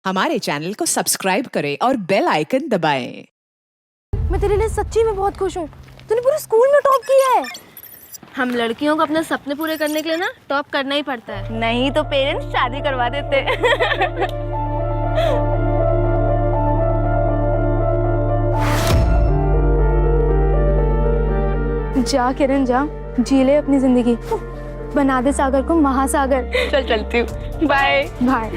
हमारे चैनल को सब्सक्राइब करें और बेल आइकन दबाएं। मैं तेरे लिए सच्ची में बहुत खुश हूँ। तूने पूरे स्कूल में टॉप किया है। हम लड़कियों को अपने सपने पूरे करने के लिए ना टॉप करना ही पड़ता है, नहीं तो पेरेंट्स शादी करवा देते। जा किरण जा, जी ले अपनी जिंदगी, बना दे सागर को महासागर। चल चलती हूँ, bye bye.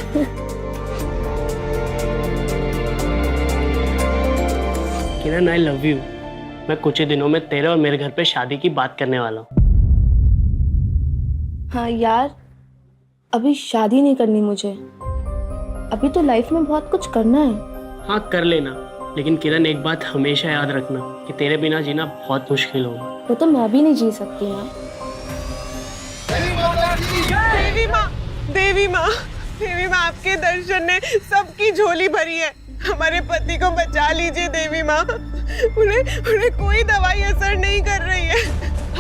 Kiran I love you. मैं कुछ ही दिनों में तेरे और मेरे घर पे शादी की बात करने वाला हूँ। हाँ यार, अभी शादी नहीं करनी मुझे, अभी तो लाइफ में बहुत कुछ करना है। हाँ कर लेना, लेकिन किरण एक बात हमेशा याद रखना कि तेरे बिना जीना बहुत मुश्किल होगा। वो तो मैं भी नहीं जी सकती ना। देवी माँ, देवी माँ, देवी माँ, आपके दर्शन ने सबकी झोली भरी है। हमारे पति को बचा लीजिए देवी माँ। उन्हें कोई दवाई असर नहीं कर रही है।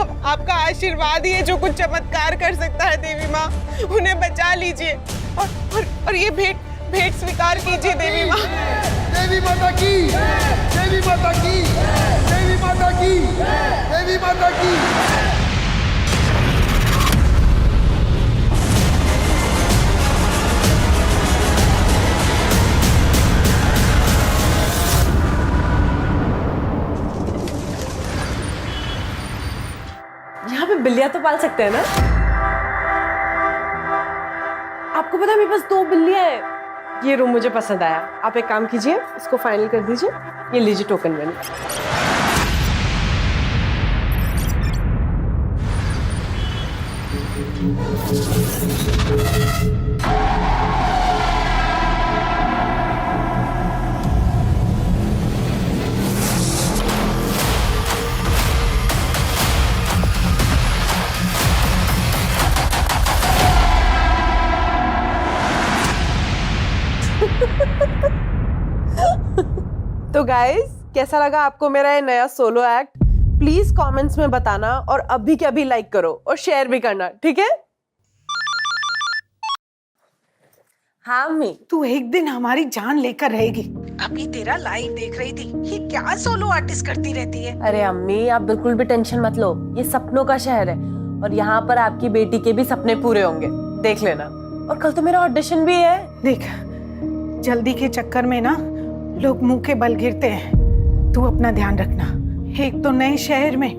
अब आपका आशीर्वाद ही है जो कुछ चमत्कार कर सकता है देवी माँ। उन्हें बचा लीजिए और ये भेंट स्वीकार कीजिए देवी माँ। देवी माता की, देवी माता की, देवी माता की, देवी माता की। यहाँ पे बिल्लियाँ तो पाल सकते हैं ना? आपको पता है मेरे पास 2 बिल्लियाँ हैं। ये रूम मुझे पसंद आया। आप एक काम कीजिए, इसको फाइनल कर दीजिए। ये लीजिए टोकन मनी। तो गाइस, कैसा लगा आपको मेरा ये नया सोलो एक्ट? प्लीज कमेंट्स में बताना और अभी के अभी लाइक करो और शेयर भी करना, ठीक है? हाँ अम्मी। तू एक दिन हमारी जान लेकर रहेगी। अभी तेरा लाइव देख रही थी, ये क्या सोलो आर्टिस्ट करती रहती है। अरे अम्मी, आप बिल्कुल भी टेंशन मत लो। ये सपनों का शहर है और यहाँ पर आपकी बेटी के भी सपने पूरे होंगे, देख लेना। और कल तो मेरा ऑडिशन भी है। देख, जल्दी के चक्कर में ना लोग मुंह के बल गिरते हैं। तू अपना ध्यान रखना। एक तो नए शहर में,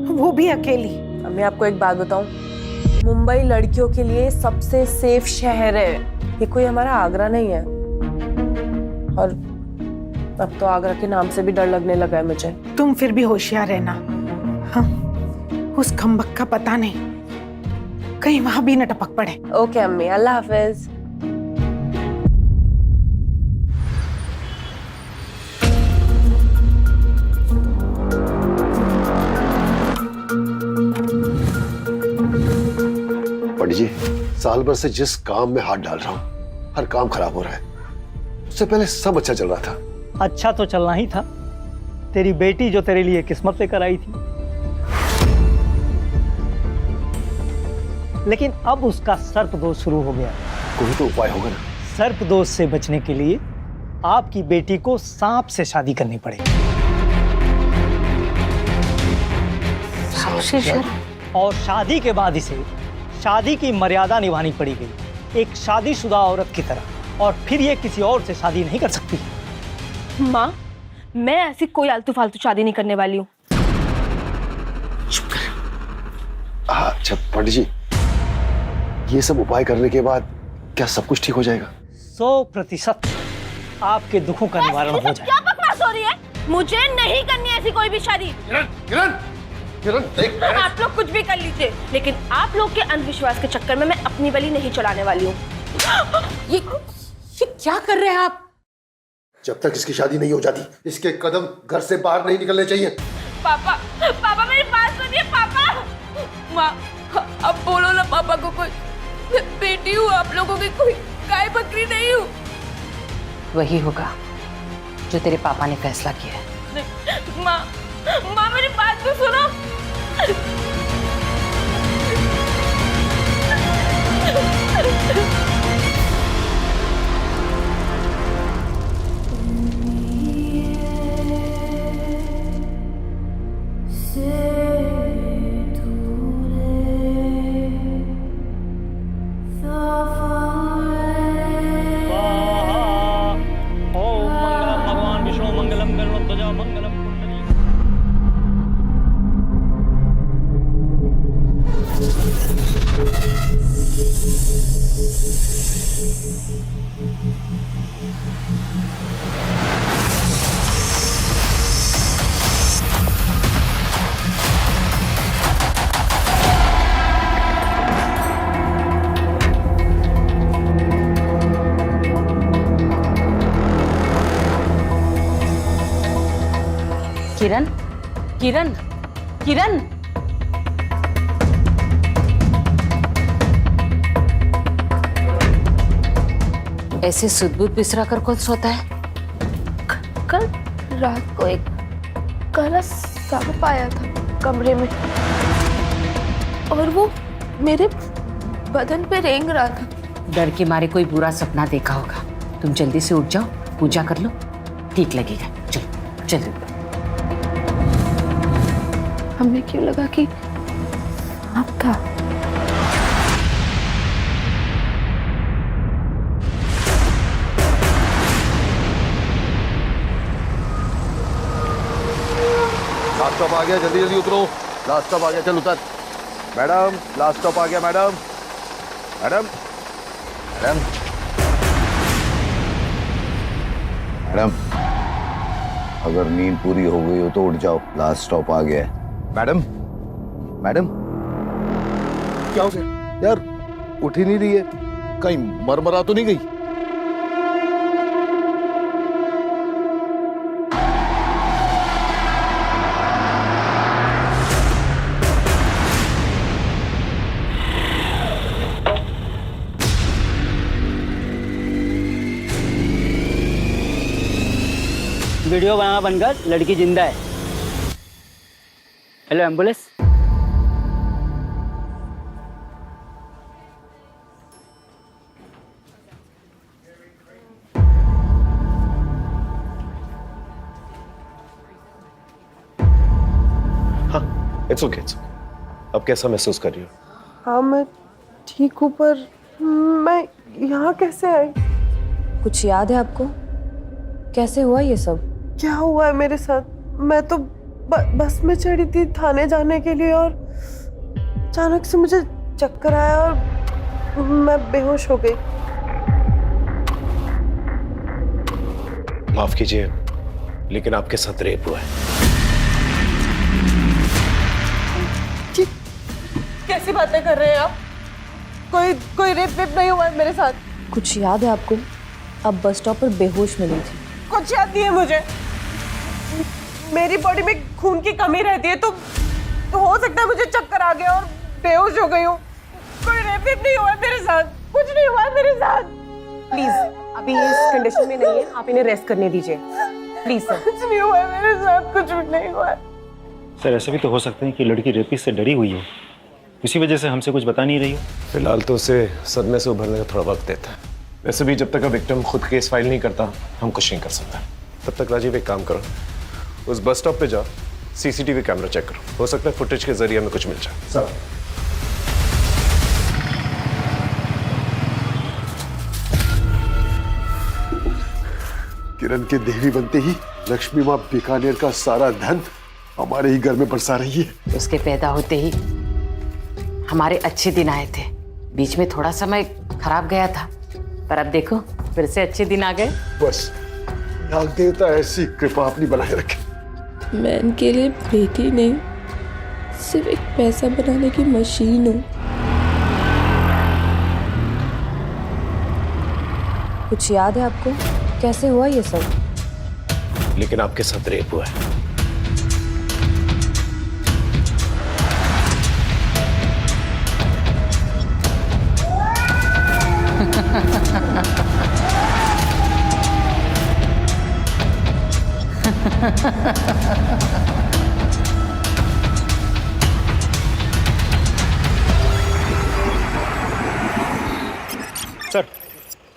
वो भी अकेली। मैं आपको एक बात बताऊं, मुंबई लड़कियों के लिए सबसे सेफ शहर है। ये कोई हमारा आगरा नहीं है। और अब तो आगरा के नाम से भी डर लगने लगा है मुझे। तुम फिर भी होशियार रहना। हाँ, उस खम्बक का पता नहीं, कहीं वहां भी न टपक पड़े। ओके अम्मी, अल्लाह हाफिज। पंडित जी, साल भर से जिस काम में हाथ डाल रहा हूँ, हर काम खराब हो रहा है। उससे पहले सब अच्छा चल रहा था। अच्छा तो चलना ही था। तेरी बेटी जो तेरे लिए किस्मत लेकर आई थी, लेकिन अब उसका सर्प दोष शुरू हो गया। कोई तो उपाय होगा ना? सर्प दोष से बचने के लिए आपकी बेटी को सांप से शादी करनी पड़ेगी। और शादी के बाद इसे शादी की मर्यादा निभानी पड़ेगी, एक शादीशुदा औरत की तरह। और फिर ये किसी और से शादी नहीं कर सकती। माँ, मैं ऐसी कोई आलतू फालतू शादी नहीं करने वाली हूँ। चुप कर। अच्छा पंडित जी, ये सब उपाय करने के बाद क्या सब कुछ ठीक हो जाएगा? 100% आपके दुखों का निवारण हो जाएगा। क्या बकवास हो रही है? मुझे नहीं करनी ऐसी कोई भी शादी। किरण, किरण, किरण, देख। आप लोग कुछ भी कर लीजिए, लेकिन आप लोग के अंधविश्वास के चक्कर में मैं अपनी बलि नहीं चलाने वाली हूँ। ये क्या कर रहे हैं आप? जब तक इसकी शादी नहीं हो जाती, इसके कदम घर से बाहर नहीं निकलने चाहिए। पापा, पापा मेरी बात सुनिए पापा। माँ, अब बोलो ना पापा को। कोई मैं बेटी हूँ आप लोगों की, कोई गाय बकरी नहीं हूँ। वही होगा जो तेरे पापा ने फैसला किया है। माँ, माँ मेरी बात तो सुनो। किरण, किरण, किरण। ऐसे सुध-बुध बिसरा कर कौन सोता है? कल रात को एक काला सांप आया था कमरे में और वो मेरे बदन पे रेंग रहा था। डर के मारे कोई बुरा सपना देखा होगा। तुम जल्दी से उठ जाओ, पूजा कर लो, ठीक लगेगा। चलो जल्दी। हमें क्यों लगा कि आप था? लास्ट स्टॉप आ गया, जल्दी जल्दी उतरो। लास्ट स्टॉप आ गया, चल उतर। मैडम, लास्ट स्टॉप आ गया मैडम। मैडम, मैडम, मैडम, अगर नींद पूरी हो गई हो तो उठ जाओ, लास्ट स्टॉप आ गया है। मैडम, मैडम, क्या हो गया यार? उठ ही नहीं रही है, कहीं मरमरा तो नहीं गई? वीडियो बनाना बनकर लड़की जिंदा है। Hello ambulance. हाँ, इट्स ओके। अब कैसा महसूस कर रही हो? हाँ मैं ठीक हूँ, पर मैं यहाँ कैसे आई? कुछ याद है आपको? कैसे हुआ ये सब? क्या हुआ है मेरे साथ? मैं तो बस में चढ़ी थी थाने जाने के लिए और अचानक से मुझे चक्कर आया और मैं बेहोश हो गई। माफ कीजिए, लेकिन आपके साथ रेप हुआ है। कैसी बातें कर रहे हैं आप? कोई रेप नहीं हुआ है मेरे साथ। कुछ याद है आपको? अब बस स्टॉप पर बेहोश मिली थी। कुछ याद नहीं है मुझे। मेरी बॉडी में खून की कमी रहती है तो हो सकता है मुझे चक्कर आ गया और बेहोश हो गई हूँ। कोई रेप नहीं हुआ है मेरे साथ, कुछ नहीं हुआ है मेरे साथ। प्लीज, अभी ये इस कंडीशन में नहीं है, आप इन्हें रेस्ट करने दीजिए प्लीज सर। कुछ नहीं हुआ है मेरे साथ, कुछ भी नहीं हुआ है। सर ऐसा भी तो हो सकता है कि लड़की रेपिस्ट से डरी हुई हो, इसी वजह से हमसे कुछ बता नहीं रही हो। फिलहाल तो उसे सदमे से उभरने का थोड़ा वक्त देता है। वैसे भी जब तक विक्टिम खुद केस फाइल नहीं करता हम कुछ नहीं कर सकते। तब तक राजीव एक काम करो, उस बस स्टॉप पे जाओ, सीसीटीवी कैमरा चेक करो, हो सकता है फुटेज के जरिए हमें कुछ मिल जाए। सर किरण के देवी बनते ही लक्ष्मी माँ बीकानेर का सारा धन हमारे ही घर में बरसा रही है। उसके पैदा होते ही हमारे अच्छे दिन आए थे, बीच में थोड़ा समय खराब गया था, पर अब देखो फिर से अच्छे दिन आ गए। बस नाग देवता ऐसी कृपा अपनी बनाए रखे। मैं इनके लिए बेटी नहीं, सिर्फ एक पैसा बनाने की मशीन हूँ। कुछ याद है आपको? कैसे हुआ ये सब? लेकिन आपके साथ रेप हुआ है। सर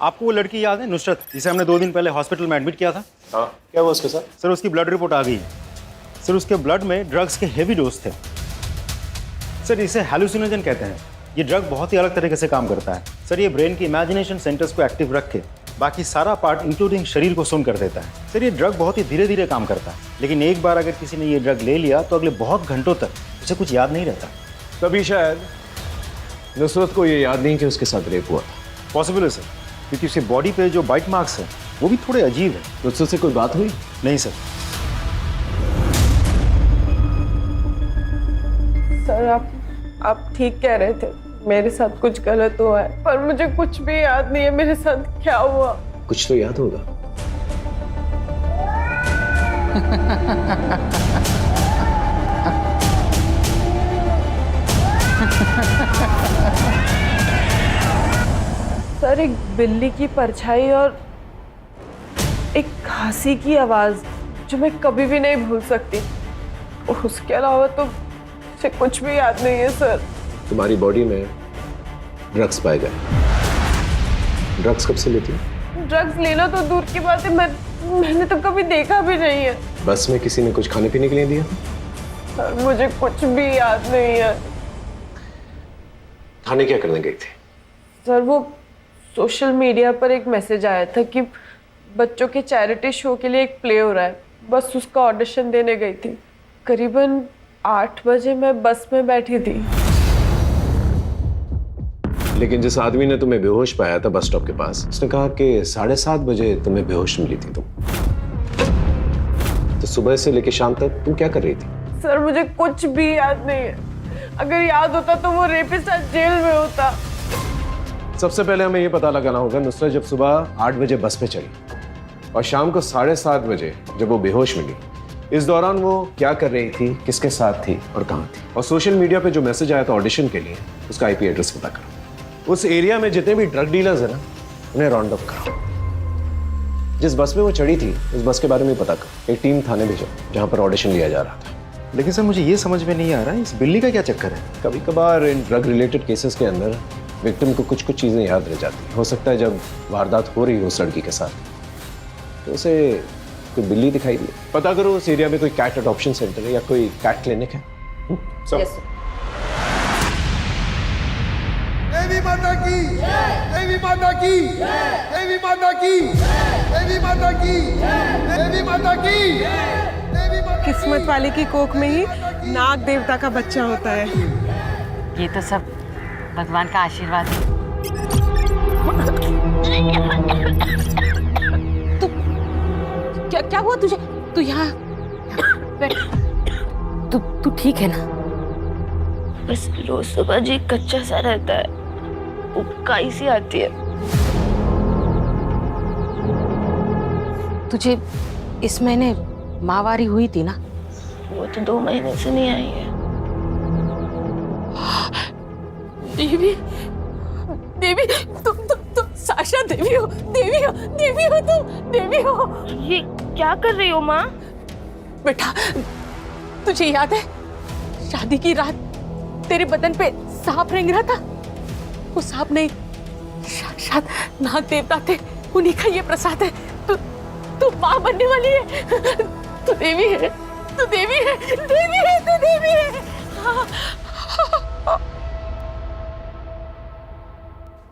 आपको वो लड़की याद है, नुसरत, जिसे हमने 2 दिन पहले हॉस्पिटल में एडमिट किया था? हाँ, क्या हुआ उसके साथ? सर उसकी ब्लड रिपोर्ट आ गई है। सर उसके ब्लड में ड्रग्स के हेवी डोज थे। सर इसे हैलुसिनोजन कहते हैं। ये ड्रग बहुत ही अलग तरीके से काम करता है। सर ये ब्रेन की इमेजिनेशन सेंटर्स को एक्टिव रख के बाकी सारा पार्ट इंक्लूडिंग शरीर को सुन कर देता है। सर ये ड्रग बहुत ही धीरे धीरे काम करता है, लेकिन एक बार अगर किसी ने ये ड्रग ले लिया तो अगले बहुत घंटों तक उसे कुछ याद नहीं रहता। तभी शायद नुसरत को ये याद नहीं कि उसके साथ रेप हुआ था। पॉसिबल है सर, क्योंकि उसके बॉडी पे जो बाइट मार्क्स हैं वो भी थोड़े अजीब हैं। मुझसे से कोई बात हुई? नहीं सर। सर आप ठीक कह रहे थे, मेरे साथ कुछ गलत हुआ है, पर मुझे कुछ भी याद नहीं है मेरे साथ क्या हुआ। कुछ तो याद होगा। सर एक बिल्ली की परछाई और एक खांसी की आवाज जो मैं कभी भी नहीं भूल सकती। उसके अलावा तो मुझे कुछ भी याद नहीं है सर। तुम्हारी बॉडी में ड्रग्स पाए गए। ड्रग्स कब से लेती हो? ड्रग्स लेना तो दूर की बात है, मैंने तो कभी देखा भी नहीं है। बस में किसी ने कुछ खाने पीने के लिए दिया? सर मुझे कुछ भी याद नहीं है। खाने क्या करने गई थी? सर वो सोशल मीडिया पर एक मैसेज आया था कि बच्चों के चैरिटी शो के लिए एक प्ले हो रहा है, बस उसका ऑडिशन देने गई थी। करीबन 8 बजे मैं बस में बैठी थी। लेकिन जिस आदमी ने तुम्हें बेहोश पाया था बस स्टॉप के पास, उसने कहा कि 7:30 बजे तुम्हें बेहोश मिली थी तुम। तो सुबह से लेकर शाम तक तुम क्या कर रही थी? सर मुझे कुछ भी याद नहीं है। अगर याद होता तो वो रेपिस्ट आज जेल में होता। सबसे पहले हमें ये पता लगाना होगा नुसरत जब सुबह 8 बजे बस पे चली और शाम को 7:30 बजे जब वो बेहोश मिली, इस दौरान वो क्या कर रही थी, किसके साथ थी और कहाँ थी। और सोशल मीडिया पे जो मैसेज आया था ऑडिशन के लिए, उसका IP एड्रेस पता करो। उस एरिया में जितने भी ड्रग डीलर्स है ना, उन्हें राउंड अप करो। जिस बस में वो चढ़ी थी उस बस के बारे में पता करो। एक टीम थाने भेजो जहाँ पर ऑडिशन लिया जा रहा था। लेकिन सर मुझे ये समझ में नहीं आ रहा है इस बिल्ली का क्या चक्कर है। कभी कभार इन ड्रग रिलेटेड केसेस के अंदर विक्टिम को कुछ चीजें याद रह जाती हैं। हो सकता है जब वारदात हो रही हो उस लड़की के साथ तो उसे कोई बिल्ली दिखाई दी। पता करो उस एरिया में कोई कैट अडॉप्शन सेंटर है या कोई कैट क्लिनिक है। देवी माता की, देवी माता की, देवी माता की, देवी माता की, देवी माता की। किस्मत वाले की कोख में ही नाग देवता का बच्चा होता है। ये तो सब भगवान का आशीर्वाद है। क्या हुआ तुझे? तू यहाँ तू ठीक है ना? बस रोज सुबह जी कच्चा सा रहता है, उबकाई सी आती है। तुझे इस महीने माहवारी हुई थी ना? वो तो 2 महीने से नहीं आई है। देवी, देवी, तुम साशा देवी हो, देवी हो, देवी हो, तुम देवी हो। ये क्या कर रही हो माँ? बेटा, तुझे याद है शादी की रात तेरे बदन पे सांप रेंग रहा था? वो सांप नहीं, साक्षात नाग देवता थे। उन्हीं का ये प्रसाद है। तू माँ बनने वाली है। तू देवी है, तू देवी है, देवी है, तू देवी है।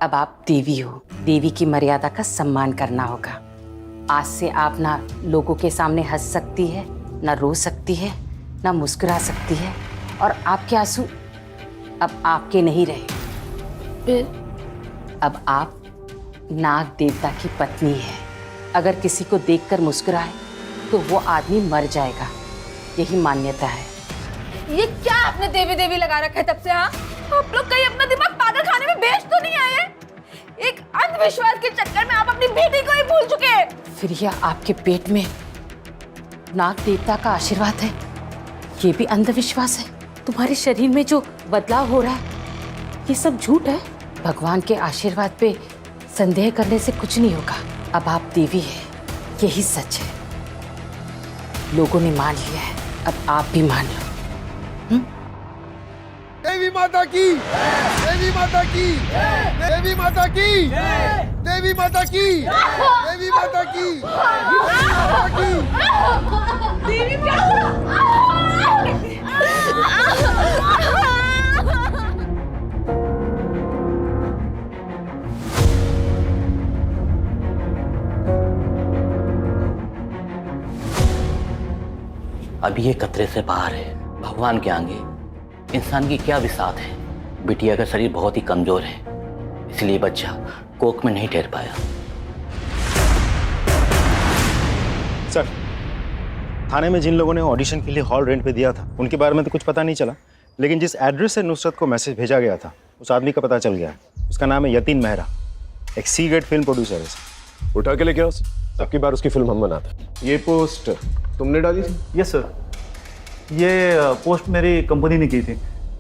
अब आप देवी हो। देवी की मर्यादा का सम्मान करना होगा। आज से आप ना लोगों के सामने हंस सकती है, ना रो सकती है, ना मुस्कुरा सकती है, और आपके आंसू अब आपके नहीं रहे। अब आप नाग देवता की पत्नी है। अगर किसी को देखकर मुस्कुराए तो वो आदमी मर जाएगा। यही मान्यता है। ये क्या आपने देवी देवी लगा रखा है तब से? हाँ, आप लोग कहीं अपना दिमाग पागल खाने में बेच तो नहीं आए? एक अंधविश्वास के चक्कर में आप अपनी बेटी को ही भूल चुके हैं। फिर यह आपके पेट में नाग देवता का आशीर्वाद है, ये भी अंधविश्वास है। तुम्हारे शरीर में जो बदलाव हो रहा है ये सब झूठ है। भगवान के आशीर्वाद पे संदेह करने से कुछ नहीं होगा। अब आप देवी है, यही सच है। लोगों ने मान लिया है, अब आप भी मान लो। देवी माता की, देवी माता की, देवी माता की, देवी माता की, देवी माता की, देवी माता की। अभी ये खतरे से बाहर है। भगवान के आगे इंसान की क्या विसात है। बिटिया का शरीर बहुत ही कमजोर है, इसलिए बच्चा कोक में नहीं ठहर पाया। सर, थाने में जिन लोगों ने ऑडिशन के लिए हॉल रेंट पे दिया था उनके बारे में तो कुछ पता नहीं चला, लेकिन जिस एड्रेस से नुसरत को मैसेज भेजा गया था उस आदमी का पता चल गया है। उसका नाम है यतीन मेहरा, एक सी ग्रेड फिल्म प्रोड्यूसर है। उठा के लेके आओ सर, अबकी बार उसकी फिल्म हम बनाते हैं। ये पोस्ट तुमने डाली थी? यस सर, ये पोस्ट मेरी कंपनी ने की थी।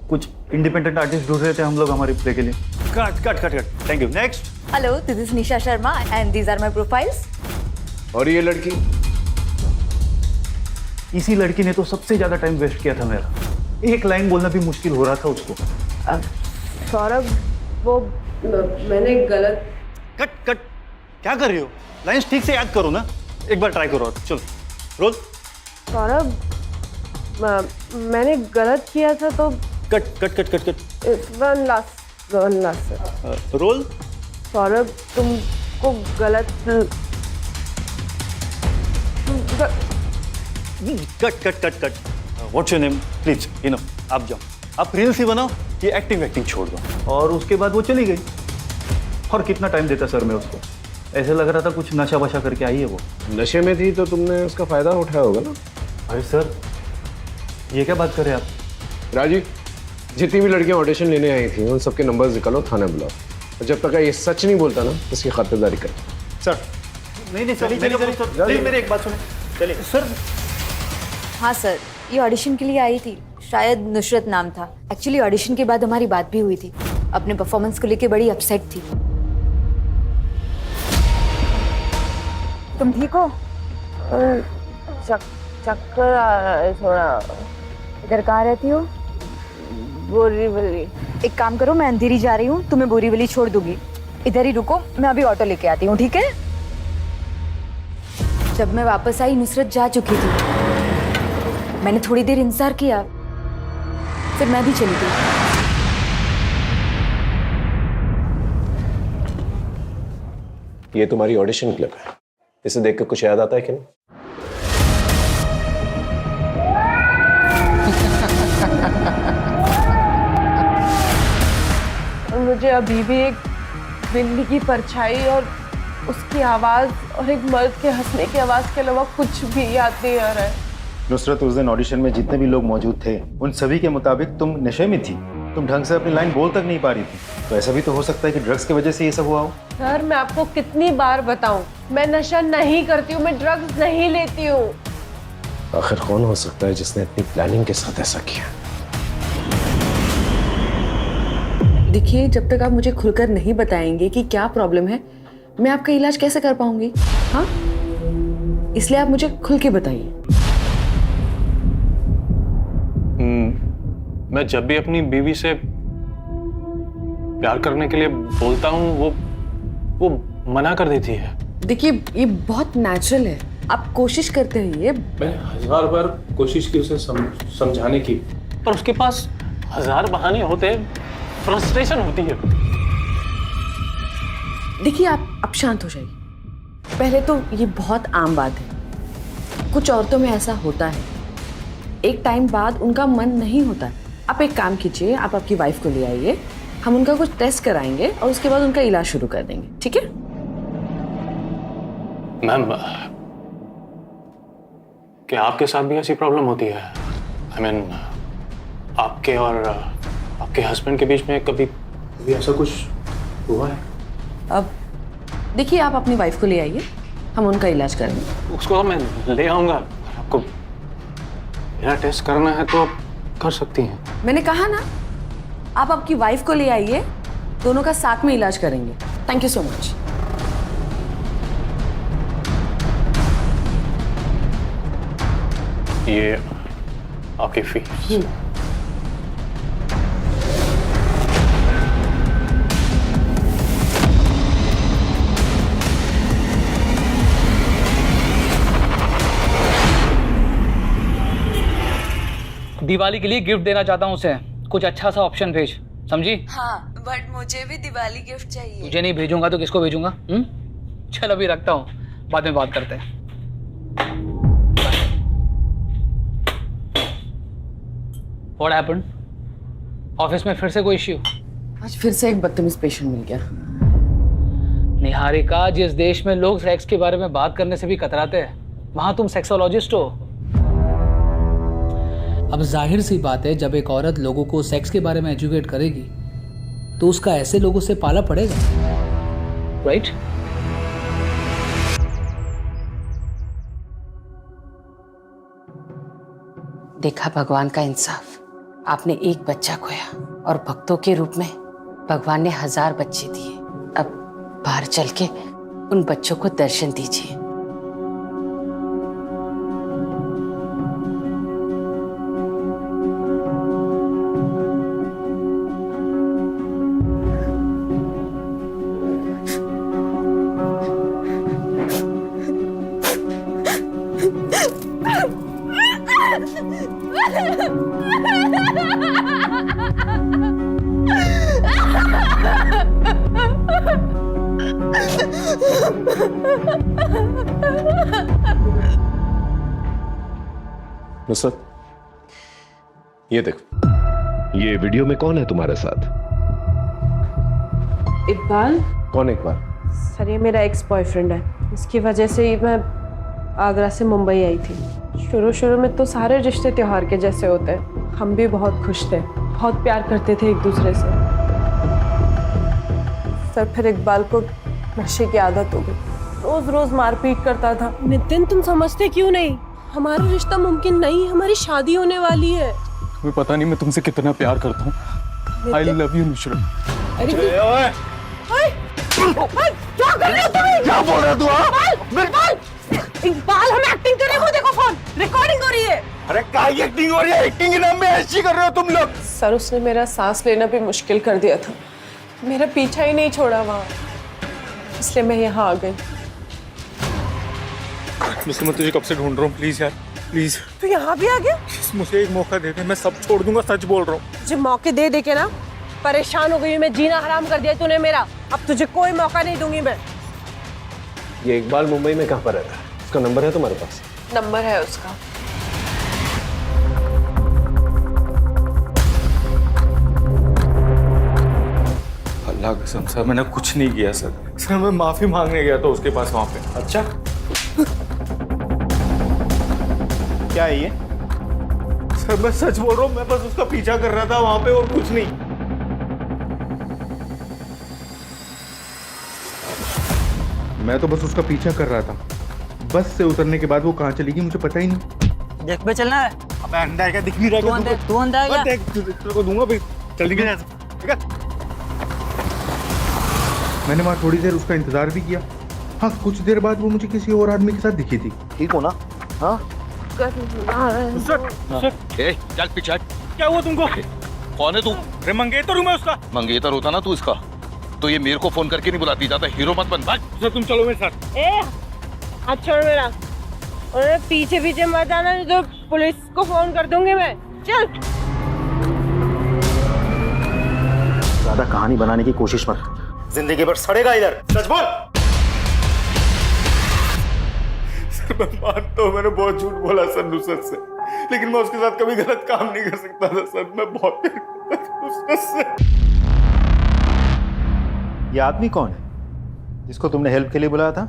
कुछ इंडिपेंडेंट आर्टिस्ट ढूंढ रहे थे हम लोग हमारी प्ले के लिए। Cut cut cut cut, thank you. Next. Hello, this is Nisha Sharma and these are my profiles. और ये लड़की? इसी लड़की ने तो सबसे ज्यादा टाइम वेस्ट किया था मेरा। एक लाइन बोलना भी मुश्किल हो रहा था उसको। सौरभ, वो मैंने गलत। कट कट, क्या कर रही हो? लाइन्स ठीक से याद करो ना, एक बार ट्राई करो। चलो रोल। सौरभ, मैंने गलत किया था तो। Cut cut cut cut cut. One last roll. Saurabh, तुमको गलत। Cut cut cut cut. What's your name please? आप जाओ, आप रील्स ही बनाओ, ये एक्टिंग छोड़ दो। और उसके बाद वो चली गई। और कितना टाइम देता सर मैं उसको? ऐसे लग रहा था कुछ नशा वशा करके आई है वो। नशे में थी तो तुमने उसका फायदा उठाया होगा ना। अरे सर, ये क्या बात कर रहे हैं आप? राजीव, जितनी भी लड़कियां ऑडिशन लेने आई थी उन सबके नंबर्स निकालो, थाने बुलाओ, और जब तक ये सच नहीं बोलता ना इसकी खातिरदारी कर। सर नहीं सर, मेरी एक बात सुने। चलिए सर। हाँ सर, ये ऑडिशन के लिए आई थी, शायद नुसरत नाम था। एक्चुअली ऑडिशन के बाद हमारी बात भी हुई थी। अपने परफॉर्मेंस को लेके बड़ी अपसेट थी। तुम ठीक हो? चक्कर आ रहा है थोड़ा। इधर कहाँ रहती हो? बोरीवली। एक काम करो, मैं अंधेरी जा रही हूँ, तुम्हें बोरीवली छोड़ दूंगी। इधर ही रुको, मैं अभी ऑटो लेके आती हूँ, ठीक है? जब मैं वापस आई नुसरत जा चुकी थी। मैंने थोड़ी देर इंतजार किया, फिर मैं भी चली गई। ये तुम्हारी ऑडिशन क्लिप है, इसे देख कर कुछ याद आता है कि नहीं? मुझे अभी भी एक बिल्ली की परछाई और उसकी आवाज और एक मर्द के हंसने की आवाज के अलावा कुछ भी याद नहीं आ रहा है। नुसरत, उस दिन ऑडिशन में जितने भी लोग मौजूद थे उन सभी के मुताबिक तुम नशे में थी। तुम ढंग से अपनी लाइन बोल तक नहीं पा रही थी। तो ऐसा भी तो हो सकता है कि ड्रग्स की वजह से ये सब हुआ हो। सर, मैं आपको कितनी बार बताऊं, मैं नशा नहीं करती हूँ, मैं ड्रग्स नहीं लेती हूँ। आखिर कौन हो सकता है जिसने इतनी प्लानिंग के साथ ऐसा किया? देखिए, जब तक आप मुझे खुलकर नहीं बताएंगे कि क्या प्रॉब्लम है, मैं आपका इलाज कैसे कर पाऊंगी? हाँ, इसलिए आप मुझे खुल के बताइए। मैं जब भी अपनी बीवी से प्यार करने के लिए बोलता हूँ वो मना कर देती है। देखिए, ये बहुत नेचुरल है, आप कोशिश करते रहिए। मैंने 1000 बार कोशिश की उसे समझाने की, पर उसके पास 1000 बहाने होते हैं, फ्रस्ट्रेशन होती है। देखिए, आप शांत हो जाइए। पहले तो ये बहुत आम बात है, कुछ औरतों में ऐसा होता है, एक टाइम बाद उनका मन नहीं होता। आप एक काम कीजिए, आप आपकी वाइफ को ले आइए, हम उनका कुछ टेस्ट कराएंगे और उसके बाद उनका इलाज शुरू कर देंगे, ठीक है? मैम, क्या आपके साथ भी ऐसी प्रॉब्लम होती है? I mean, आपके और आपके हस्बैंड के बीच में कभी ऐसा कुछ हुआ है? अब देखिए, आप अपनी वाइफ को ले आइए, हम उनका इलाज करेंगे। उसको मैं ले आऊंगा, आपको मेरा टेस्ट करना है तो कर सकती हैं। मैंने कहा ना, आप आपकी वाइफ को ले आइए, दोनों का साथ में इलाज करेंगे। Thank you so much. ये आपकी फीस। दिवाली के लिए गिफ्ट देना चाहता हूँ उसे, कुछ अच्छा सा ऑप्शन भेज, समझी? हाँ, बट मुझे भी दिवाली गिफ्ट चाहिए। तुझे नहीं भेजूंगा तो किसको भेजूंगा? चल अभी रखता हूँ, बाद में बात करते हैं। What happened? ऑफिस में फिर से कोई इश्यू? आज फिर से एक बदतमीज पेशेंट मिल गया। निहारिका, जिस देश में लोग सेक्स के बारे में बात करने से भी कतराते हैं, वहां तुम सेक्सोलॉजिस्ट हो। अब जाहिर सी बात है, जब एक औरत लोगों को सेक्स के बारे में एजुकेट करेगी तो उसका ऐसे लोगों से पाला पड़ेगा, राइट? देखा भगवान का इंसाफ। आपने एक बच्चा खोया और भक्तों के रूप में भगवान ने 1000 बच्चे दिए। अब बाहर चल के उन बच्चों को दर्शन दीजिए। नुसरत, ये देख, ये वीडियो में कौन है तुम्हारे साथ? इकबाल। कौन इकबाल? सर, ये मेरा एक्स बॉयफ्रेंड है। इसकी वजह से ही मैं आगरा से मुंबई आई थी। शुरू में तो सारे रिश्ते त्योहार के जैसे होते हैं। हम भी बहुत खुश थे, बहुत प्यार करते थे एक दूसरे से। सर, फिर इकबाल को नशे की आदत हो गई। रोज रोज मारपीट करता था। नितिन, तुम समझते क्यों नहीं? हमारा रिश्ता मुमकिन नहीं, हमारी शादी होने वाली है। तुम्हें पता नहीं मैं तुमसे कितना प्यार करता हूँ। आई लव यू नुसरत। अरे क्या कर रहे हो तुम? क्या बोल रहे हो तू? इकबाल, हम एक्टिंग कर रहे हो। देखो, फोन रिकॉर्डिंग हो रही है। अरे क्या एक्टिंग हो रही है? एक्टिंग के नाम में ऐसी कर रहे हो तुम लोग? सर, उसने मेरा सांस लेना भी मुश्किल कर दिया था। मेरा पीछा ही नहीं छोड़ा वहाँ, इसलिए मैं यहाँ आ गई। मैं तुझे कब से ढूंढ रहा हूँ, प्लीज यार, प्लीज। तू यहाँ भी आ गया? मुझे एक मौका दे दे, मैं सब छोड़ दूंगा, सच बोल रहा हूँ। जो मौके दे के ना परेशान हो गई। मैं जीना हराम कर दिया तूने मेरा। अब तुझे कोई मौका नहीं दूंगी मैं। ये इकबाल मुंबई में कहाँ पर रहता है? उसका नंबर है तुम्हारे पास? नंबर है उसका। अल्लाह कसम सर, मैंने कुछ नहीं किया सर। सर, मैं माफी मांगने गया था उसके पास वहां पे। अच्छा, क्या है ये? सर, मैं सच बोल रहा हूँ, मैं बस उसका पीछा कर रहा था वहां पे और कुछ नहीं। मैं तो बस उसका पीछा कर रहा था। बस से उतरने के बाद वो कहाँ चली गई मुझे पता ही नहीं। देख पे चलना है। अबे अंदर क्या दिख नहीं रहा? तू अंदर आ गया? देख, तेरे को दूंगा फिर। जल्दी कर, ठीक है? मैंने वहाँ थोड़ी देर उसका इंतजार भी किया। हाँ, कुछ देर बाद वो मुझे किसी और आदमी के साथ दिखी थी। ठीक हो ना? हाँ, चल पीछे हट। क्या हुआ तुमको? कौन है तू? अरे मंगेतर हूँ मैं उसका। मंगेतर होता ना तू इसका, तो ये मेरे को फोन करके नहीं बुलाती। जाता हीरो मत बन। भाग। सर, तुम चलो मेरे साथ। ए, हाथ छोड़ मेरा। और पीछे पीछे मत आना, नहीं तो पुलिस को फोन कर दूंगी मैं। चल। ज्यादा कहानी बनाने की कोशिश मत। जिंदगी भर सड़ेगा इधर। सच बोल। सर, मैं मानता हूँ मैंने बहुत झूठ बोला सर नुसरत से, लेकिन मैं उसके साथ कभी गलत काम नहीं कर सकता था सर। मैं बहुत प्यार करता था नुसरत से। ये आदमी कौन है जिसको तुमने हेल्प के लिए बुलाया था?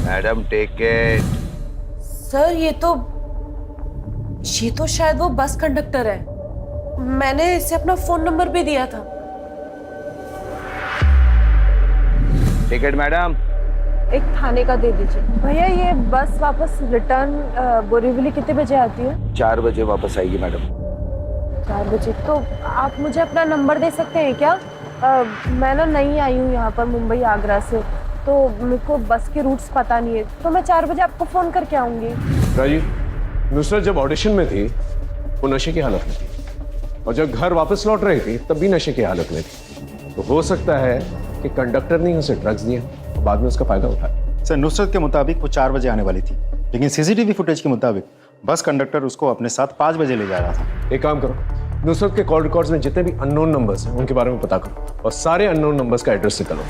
Madam take it. सर, ये तो शायद वो बस कंडक्टर है। मैंने इसे अपना फोन नंबर भी दिया था। Ticket madam. एक थाने का दे दीजिए। भैया, ये बस वापस रिटर्न बोरीवली कितने बजे आती है? 4 बजे वापस आएगी मैडम। 4 बजे। तो आप मुझे अपना नंबर दे सकते हैं क्या? मैं ना नई आई हूँ यहाँ पर मुंबई आगरा से, तो मेरे को बस के रूट्स पता नहीं है, तो मैं 4 बजे आपको फोन करके आऊंगी। राजीव, नुसरत जब ऑडिशन में थी वो नशे की हालत में थी, और जब घर वापस लौट रही थी तब भी नशे की हालत में थी। तो हो सकता है कि कंडक्टर ने उसे ड्रग्स दिया और बाद में उसका फायदा उठाया। सर, नुसरत के मुताबिक वो 4 बजे आने वाली थी, लेकिन सीसीटीवी फुटेज के मुताबिक बस कंडक्टर उसको अपने साथ 5 बजे ले जा रहा था। एक काम करो, नुसरत के कॉल रिकॉर्ड्स में जितने भी अननोन नंबर्स हैं उनके बारे में पता करो, और सारे अननोन नंबर्स का एड्रेस निकालो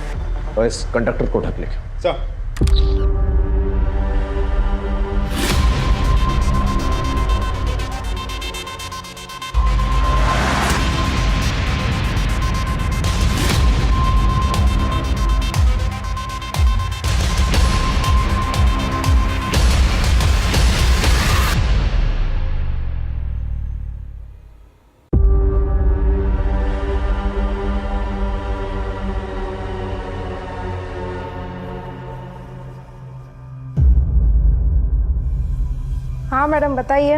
और इस कंडक्टर को ढक लिखो। सर, हाँ मैडम बताइए।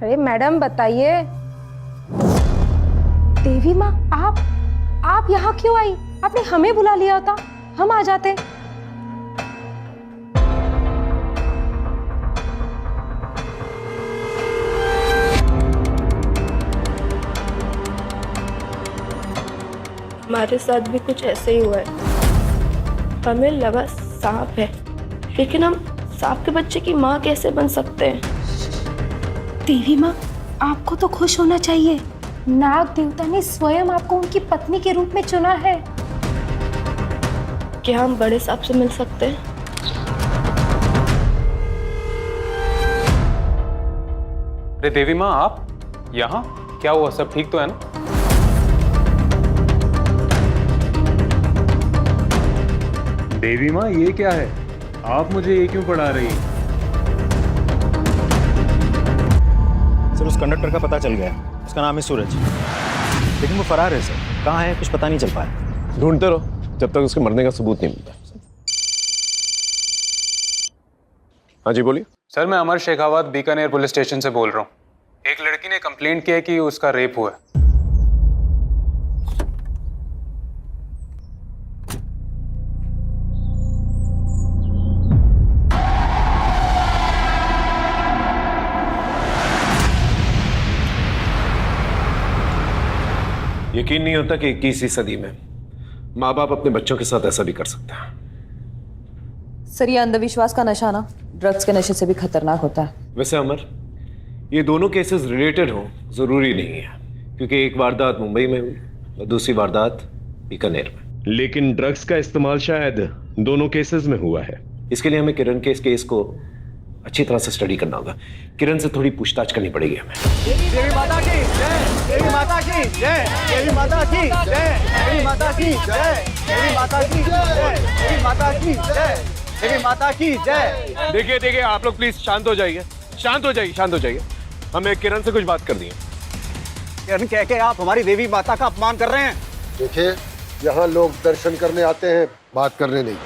अरे मैडम बताइए। देवी माँ आप यहाँ क्यों आई? आपने हमें बुला लिया होता, हम आ जाते। हमारे साथ भी कुछ ऐसे ही हुआ है। हमें लगा सांप है, लेकिन हम सांप के बच्चे की माँ कैसे बन सकते हैं? देवी माँ, आपको तो खुश होना चाहिए। नाग देवता ने स्वयं आपको उनकी पत्नी के रूप में चुना है। क्या हम बड़े सांप से मिल सकते हैं? अरे देवी माँ, आप यहाँ? क्या हुआ, सब ठीक तो है ना? देवी माँ, ये क्या है? आप मुझे ये क्यों पढ़ा रही हैं? सर उस कंडक्टर का पता चल गया, उसका नाम है सूरज, लेकिन वो फरार है सर। कहाँ है कुछ पता नहीं चल पाया। ढूंढते रहो जब तक उसके मरने का सबूत नहीं मिलता। हाँ जी बोलिए। सर मैं अमर शेखावत बीकानेर पुलिस स्टेशन से बोल रहा हूँ। एक लड़की ने कंप्लेंट किया है कि उसका रेप हुआ है। यकीन नहीं होता कि 21वीं सदी में माँ बाप अपने बच्चों के साथ ऐसा भी कर सकते हैं। सर ये अंधविश्वास का नशा ना ड्रग्स के नशे से भी खतरनाक होता है। वैसे अमर, ये दोनों केसेस रिलेटेड हो जरूरी नहीं है, क्योंकि एक वारदात मुंबई में हुई और दूसरी वारदात बीकानेर में। लेकिन ड्रग्स का इस्तेमाल शायद दोनों केसेस में हुआ है। इसके लिए हमें किरण के इस केस को अच्छी तरह से स्टडी करना होगा। किरण से थोड़ी पूछताछ करनी पड़ेगी हमें। देवी माता की जय, देवी माता की जय, देवी माता की जय, देवी माता की जय, देवी माता की जय, देवी माता की जय, देवी माता की जय। देखिए आप लोग प्लीज शांत हो जाइए, शांत हो जाइए। हमें किरण से कुछ बात करनी है। किरण कह के आप हमारी देवी माता का अपमान कर रहे हैं। देखिए, यहाँ लोग दर्शन करने आते हैं, बात करने नहीं।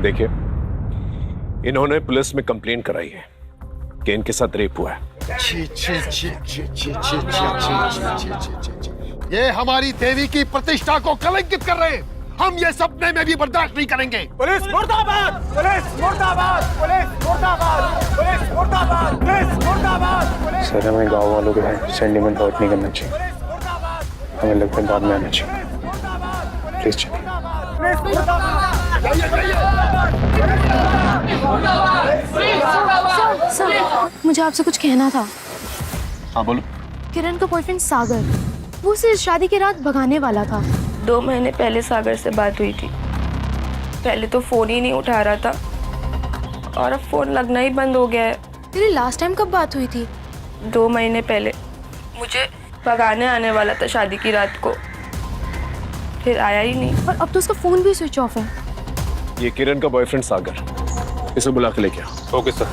देखिए, इन्होंने पुलिस में कंप्लेंट कराई है कि इनके साथ रेप हुआ है। छी छी छी छी छी छी छी। ये हमारी देवी की प्रतिष्ठा को कलंकित कर रहे हैं। हम ये सपने में भी बर्दाश्त नहीं करेंगे। पुलिस मुर्दाबाद, पुलिस मुर्दाबाद, पुलिस मुर्दाबाद, पुलिस मुर्दाबाद, पुलिस मुर्दाबाद। सर हमें गाँव वालों के सेंटिमेंट हर्ट नहीं करना चाहिए। हमें लगता है बाद में आना चाहिए। प्लीज चलिए। सर, मुझे आपसे कुछ कहना था। हाँ बोलो। किरण का बॉयफ्रेंड सागर, वो उसे शादी की रात भगाने वाला था। 2 महीने पहले सागर से बात हुई थी। पहले तो फोन ही नहीं उठा रहा था और अब फोन लगना ही बंद हो गया है। तेरी लास्ट टाइम कब बात हुई थी? 2 महीने पहले। मुझे भगाने आने वाला था शादी की रात को, फिर आया ही नहीं। और अब तो उसका फोन भी स्विच ऑफ है। ये किरण का बॉयफ्रेंड सागर, इसे बुला के लेके आओ। Okay sir.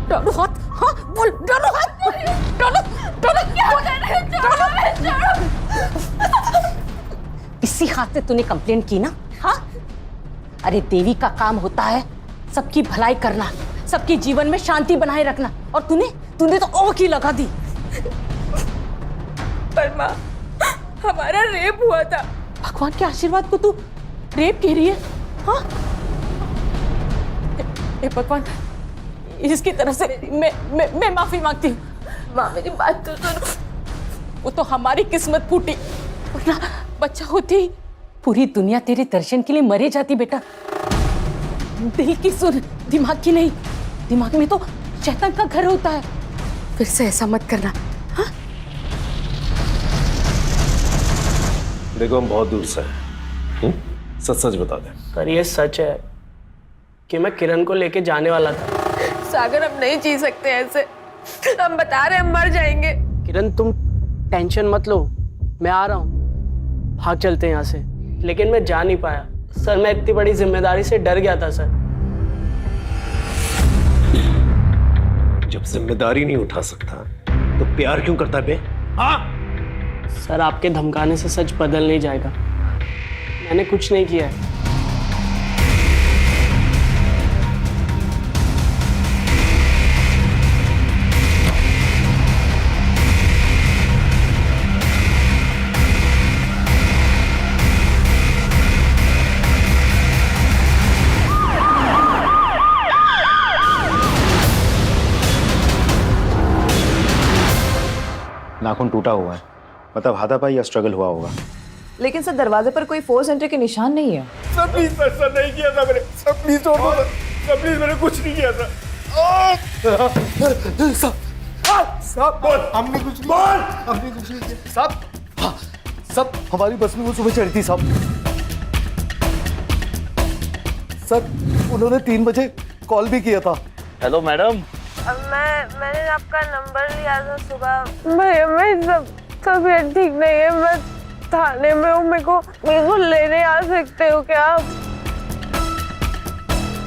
डालो हाथ, हाँ बोल, डालो हाथ, डालो इसी हाथ से तूने कंप्लेंट की ना? हाँ, अरे देवी का काम होता है सबकी भलाई करना, सबके जीवन में शांति बनाए रखना, और तूने तो ओह की लगा दी। पर माँ, हमारा रेप हुआ था। भगवान के आशीर्वाद को तू रेप कह रही है? हाँ, ए भगवान, इसकी तरफ से मैं माफी मांगती हूँ। माँ मेरी बात तो सुनो। वो तो हमारी किस्मत फूटी, वरना बच्चा होती ही पूरी दुनिया तेरे दर्शन के लिए मरे जाती बेटा। दिल की सुन, दिमाग की नहीं। दिमाग में तो शैतान का घर होता है। फिर से ऐसा मत करना। हाँ? देखो हम बहुत दूर से हैं, सच बता दे। पर ये सच है कि मैं किरण को लेके जाने वाला था। सागर हम नहीं जी सकते ऐसे, हम बता रहे हम मर जाएंगे। किरण तुम टेंशन मत लो, मैं आ रहा हूँ, भाग चलते हैं यहाँ से। लेकिन मैं जा नहीं पाया सर, मैं इतनी बड़ी जिम्मेदारी से डर गया था सर। जब जिम्मेदारी नहीं उठा सकता तो प्यार क्यों करता है बे? हाँ सर आपके धमकाने से सच बदल नहीं जाएगा। मैंने कुछ नहीं किया है। नाखून टूटा हुआ है, मतलब हाथापाई या स्ट्रगल हुआ होगा। लेकिन सर दरवाजे पर कोई फोर्स एंट्री के निशान नहीं है। सर प्लीज सर नहीं किया था मैंने, सर प्लीज छोड़ दो सर प्लीज, मैंने कुछ नहीं किया था। साहब हमने कुछ नहीं किया साहब। सब हमारी बस में वो सुबह चढ़ी थी साहब। सर उन्होंने 3 बजे कॉल भी किया था। Hello madam. मैंने आपका नंबर लिया था सुबह। मैं सब तबीयत ठीक नहीं है, मैं थाने में हूँ, मेरे को लेने आ सकते हो क्या आप?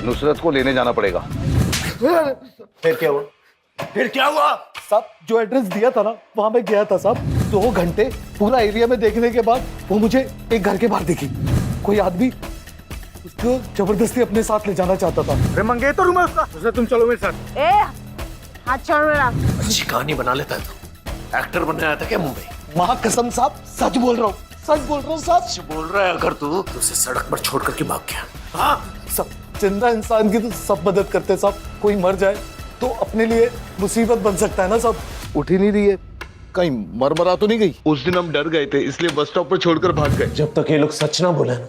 नुसरत को लेने जाना पड़ेगा। फिर क्या हुआ? साहब जो एड्रेस दिया था ना वहां मैं गया था साहब। 2 घंटे पूरा एरिया में देखने के बाद वो मुझे एक घर के बाहर दिखी। कोई आदमी उसको जबरदस्ती अपने साथ ले जाना चाहता था। अरे मंगेतर हूं मैं उसका, उसे तुम चलो मेरे साथ। ए हाथ छोड़ मेरा। अच्छी कहानी बना लेता है तो। एक्टर बनने आया था क्या मुंबई? मां कसम साहब सच बोल रहा हूँ, सच बोल रहा हूँ साहब। सच बोल रहा है अगर तू तो उसे सड़क पर छोड़ करके भाग गया। हाँ सब जिंदा इंसान की तो सब मदद करते साहब, कोई मर जाए तो अपने लिए मुसीबत बन सकता है ना साहब। उठ ही नहीं रही है, कहीं मरमरा तो नहीं गई? उस दिन हम डर गए थे इसलिए बस स्टॉप पर छोड़कर भाग गए। जब तक ये लोग सच ना बोले ना,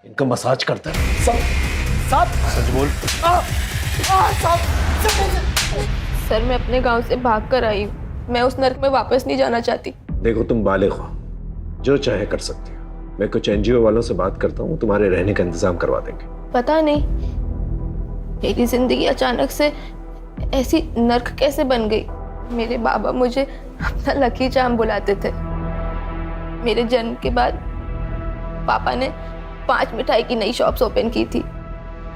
इनका मसाज करता है। साहब सच बोल। सर मैं अपने गांव से भाग कर आई हूँ, मैं उस नर्क में वापस नहीं जाना चाहती। देखो तुम बालिग हो, जो चाहे कर सकती हो। मैं कुछ एनजीओ वालों से बात करता हूँ, तुम्हारे रहने का इंतजाम करवा देंगे। पता नहीं मेरी जिंदगी अचानक से ऐसी नर्क कैसे बन गई। मेरे बाबा मुझे अपना लकी चार्म बुलाते थे। मेरे जन्म के बाद पापा ने 5 मिठाई की नई शॉप्स ओपन की थी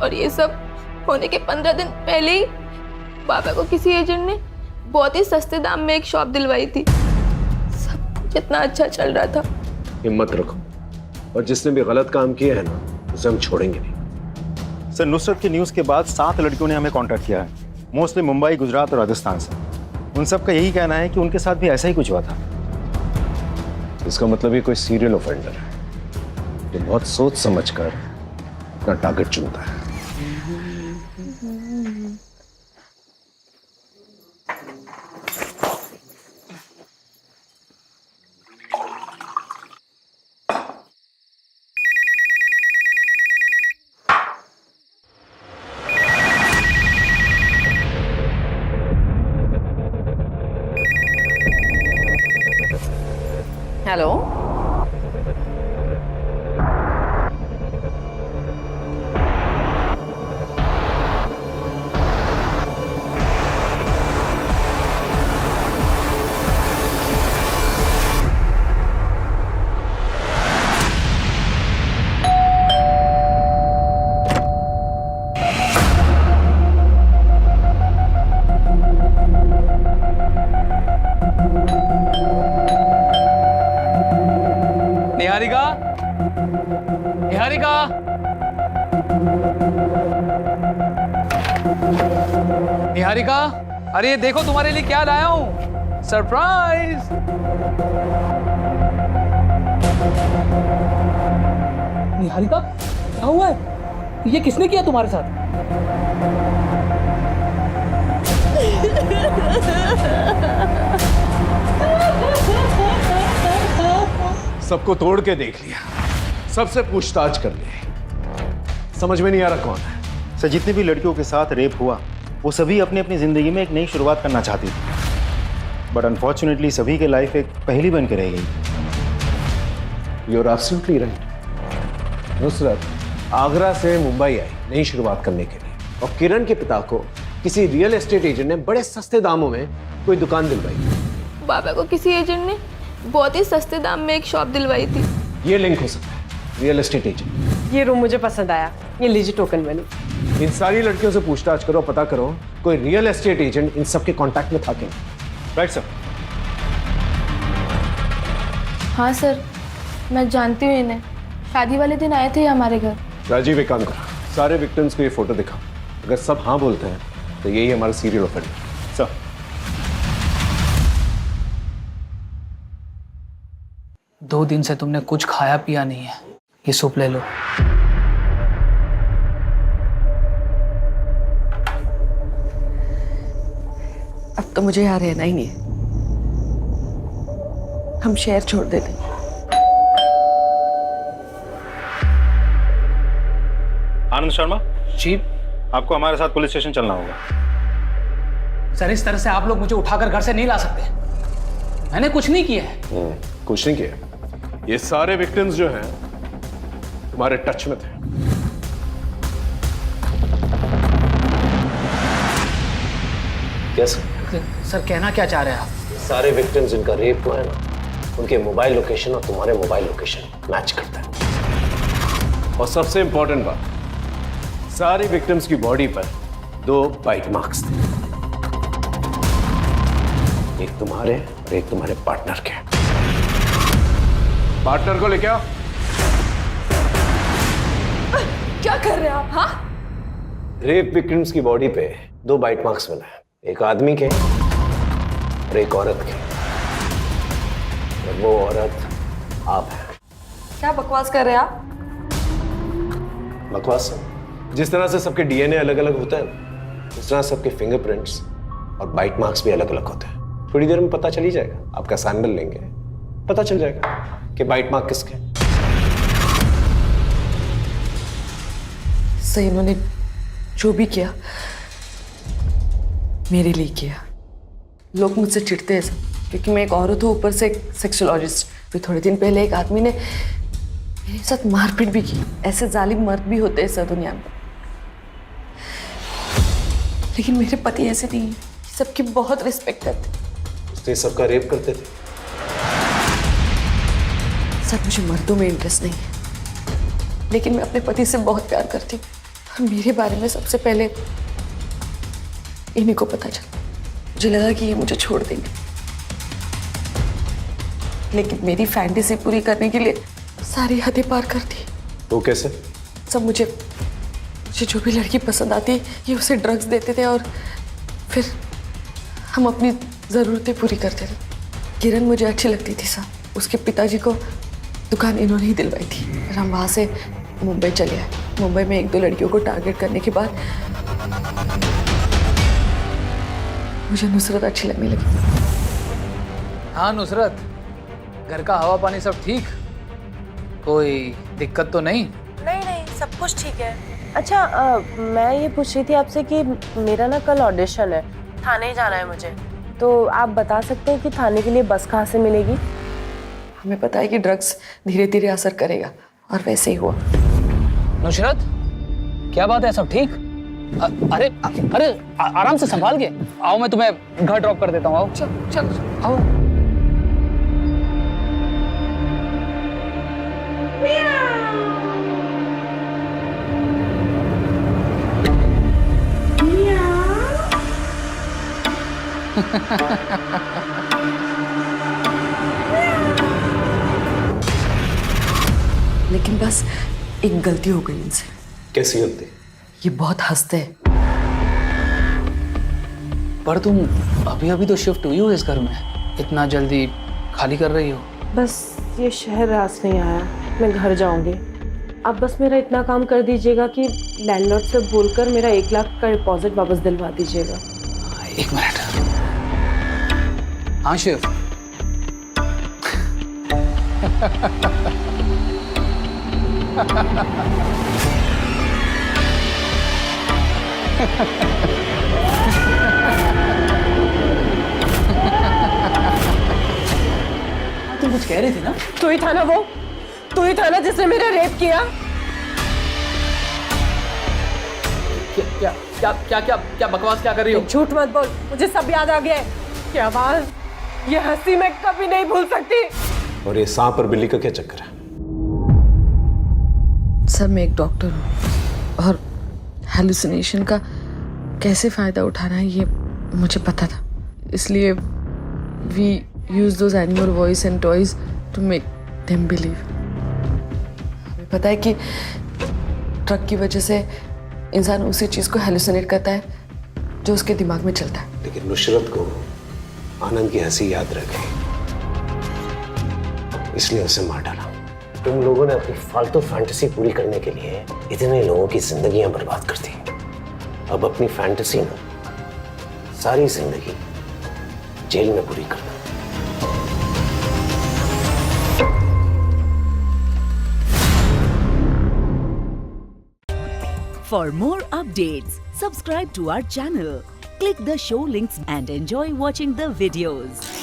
और ये सब होने के 15 दिन पहले ही पापा को किसी एजेंट ने बहुत ही सस्ते दाम में एक शॉप दिलवाई थी। सब कुछ इतना अच्छा चल रहा था। हिम्मत रखो, और जिसने भी गलत काम किया है ना उसे हम छोड़ेंगे नहीं। सर नुसरत की न्यूज़ के बाद 7 लड़कियों ने हमें कांटेक्ट किया है, मोस्टली मुंबई, गुजरात और राजस्थान से। उन सब का यही कहना है कि उनके साथ भी ऐसा ही कुछ हुआ था। इसका मतलब ये कोई सीरियल ऑफेंडर है जो बहुत सोच समझकर अपना टारगेट चुनता है। हेलो, निहारिका, निहारिका, निहारिका, अरे ये देखो तुम्हारे लिए क्या लाया हूं, सरप्राइज। निहारिका क्या हुआ है? ये किसने किया तुम्हारे साथ? सबको तोड़ के देख लिया, सबसे पूछताछ कर ली, समझ में नहीं आ रहा कौन है। सर जितनी भी लड़कियों के साथ रेप हुआ वो सभी अपनी अपनी जिंदगी में एक नई शुरुआत करना चाहती थी, बट अनफॉर्चुनेटली सभी के लाइफ एक पहेली बन के रह गई। You are absolutely right. Nusrat Agra से मुंबई आई नई शुरुआत करने के लिए, और किरण के पिता को किसी रियल एस्टेट एजेंट ने बड़े सस्ते दामों में कोई दुकान दिलवाई। बाबा को किसी एजेंट ने बहुत ही सस्ते दाम में एक शॉप दिलवाई थी। ये लिंक हो सकता है, रियल एस्टेट एजेंट। ये रूम मुझे पसंद आया, ये लीजिए टोकन मनी। इन सारी लड़कियों से पूछताछ करो, पता करो कोई रियल एस्टेट एजेंट इन सब के कांटेक्ट में था क्या। Right sir. हाँ सर, मैं जानती हूँ इन्हें, शादी वाले दिन आए थे हमारे घर। राजीव एक काम करो, सारे विक्टिम्स को ये फोटो दिखाओ, अगर सब हाँ बोलते हैं तो यही हमारा सीरियल ऑफेंडर। सर 2 दिन से तुमने कुछ खाया पिया नहीं है, ये सूप ले लो। अब तो मुझे यहाँ रहना ही नहीं है। हम शहर छोड़ देते। आनंद शर्मा जी, आपको हमारे साथ पुलिस स्टेशन चलना होगा। सर इस तरह से आप लोग मुझे उठाकर घर से नहीं ला सकते। मैंने कुछ नहीं किया है। कुछ नहीं किया। ये सारे विक्टिम्स जो हैं तुम्हारे टच में थे। कैसे? सर कहना क्या चाह रहे हैं आप? सारे विक्टिम्स जिनका रेप हुआ है ना, उनके मोबाइल लोकेशन और तुम्हारे मोबाइल लोकेशन मैच करता है। और सबसे इंपॉर्टेंट बात, सारी विक्टिम्स की बॉडी पर 2 बाइट मार्क्स थे, एक तुम्हारे और एक तुम्हारे पार्टनर के। पार्टनर को लेके आओ। क्या कर रहे हैं आप? हाँ, रेप विक्टिम्स की बॉडी पे 2 बाइट मार्क्स मिला है, एक आदमी के और एक औरत के। और वो औरत आप हैं। क्या बकवास कर रहे हैं आप? बकवास? जिस तरह से सबके डीएनए अलग अलग होता है ना, उस तरह सबके फिंगरप्रिंट्स और बाइट मार्क्स भी अलग अलग होते हैं। थोड़ी देर में पता चल ही जाएगा। आपका सैंपल लेंगे, पता चल जाएगा कि बाइट मार्क किसके। सही, इन्होंने जो भी किया मेरे लिए किया। लोग मुझसे चिढ़ते हैं क्योंकि मैं एक औरत हूँ, ऊपर से एक सेक्सोलॉजिस्ट। फिर थोड़े दिन पहले एक आदमी ने मेरे साथ मारपीट भी की। ऐसे जालिम मर्द भी होते हैं सर दुनिया में, लेकिन मेरे पति ऐसे नहीं है। सबकी बहुत रिस्पेक्ट करते। उसने सबका रेप करते थे। सर मुझे मर्दों में इंटरेस्ट नहीं है, लेकिन मैं अपने पति से बहुत प्यार करती हूँ। मेरे बारे में सबसे पहले इन्हीं को पता चला। मुझे लगा कि ये मुझे छोड़ देंगे, लेकिन मेरी फैंटेसी पूरी करने के लिए सारी हदें पार कर दी। तो कैसे? सब मुझे जो भी लड़की पसंद आती ये उसे ड्रग्स देते थे और फिर हम अपनी ज़रूरतें पूरी करते थे। किरण मुझे अच्छी लगती थी साहब। उसके पिताजी को दुकान इन्होंने ही दिलवाई थी। फिर हम वहाँ से मुंबई चले आए। मुंबई में 1-2 लड़कियों को टारगेट करने के बाद मुझे नुसरत अच्छी लगने लगी। हाँ नुसरत, घर का हवा पानी सब ठीक? कोई दिक्कत तो नहीं? नहीं, सब कुछ ठीक है। अच्छा, मैं ये पूछ रही थी आपसे कि मेरा ना कल ऑडिशन है, थाने जाना है मुझे, तो आप बता सकते हैं कि थाने के लिए बस कहाँ से मिलेगी? हमें पता है कि ड्रग्स धीरे धीरे असर करेगा और वैसे ही हुआ। नुसरत, क्या बात है? सब ठीक? अरे आराम से संभाल के आओ, मैं तुम्हें घर ड्रॉप कर देता हूँ। आओ चल आओ। लेकिन बस एक गलती हो गई इनसे। कैसी गलती? ये बहुत हंसते हैं। पर तुम अभी अभी तो शिफ्ट हुई हो इस घर में, इतना जल्दी खाली कर रही हो? बस ये शहर रास नहीं आया, मैं घर जाऊंगी। आप बस मेरा इतना काम कर दीजिएगा कि लैंडलॉर्ड से बोलकर मेरा 1 लाख का डिपॉजिट वापस दिलवा दीजिएगा। 1 मिनट। हाँ शिव। तुम कुछ कह रही थी ना? तू ही था ना वो? तू ही था ना जिसने मेरा रेप किया? क्या क्या क्या क्या क्या बकवास क्या कर रही हो? झूठ मत बोल, मुझे सब याद आ गया है। ये आवाज, ये हंसी मैं कभी नहीं भूल सकती। और ये सांप और बिल्ली का क्या चक्कर है? सर मैं एक डॉक्टर हूँ और हेलुसिनेशन का कैसे फ़ायदा उठाना है ये मुझे पता था। इसलिए we use those animal voice and toys to make them believe. हमें पता है कि ड्रग की वजह से इंसान उसी चीज़ को हेलुसिनेट करता है जो उसके दिमाग में चलता है। लेकिन नुसरत को आनंद की हंसी याद रह गई, इसलिए उसे मार डाला। तुम लोगों ने अपनी फालतू फैंटेसी पूरी करने के लिए इतने लोगों की जिंदगियां बर्बाद कर दी। अब अपनी फैंटेसी ना सारी जिंदगी जेल में पूरी करना। For more updates, subscribe to our channel, click the show links and enjoy watching the videos.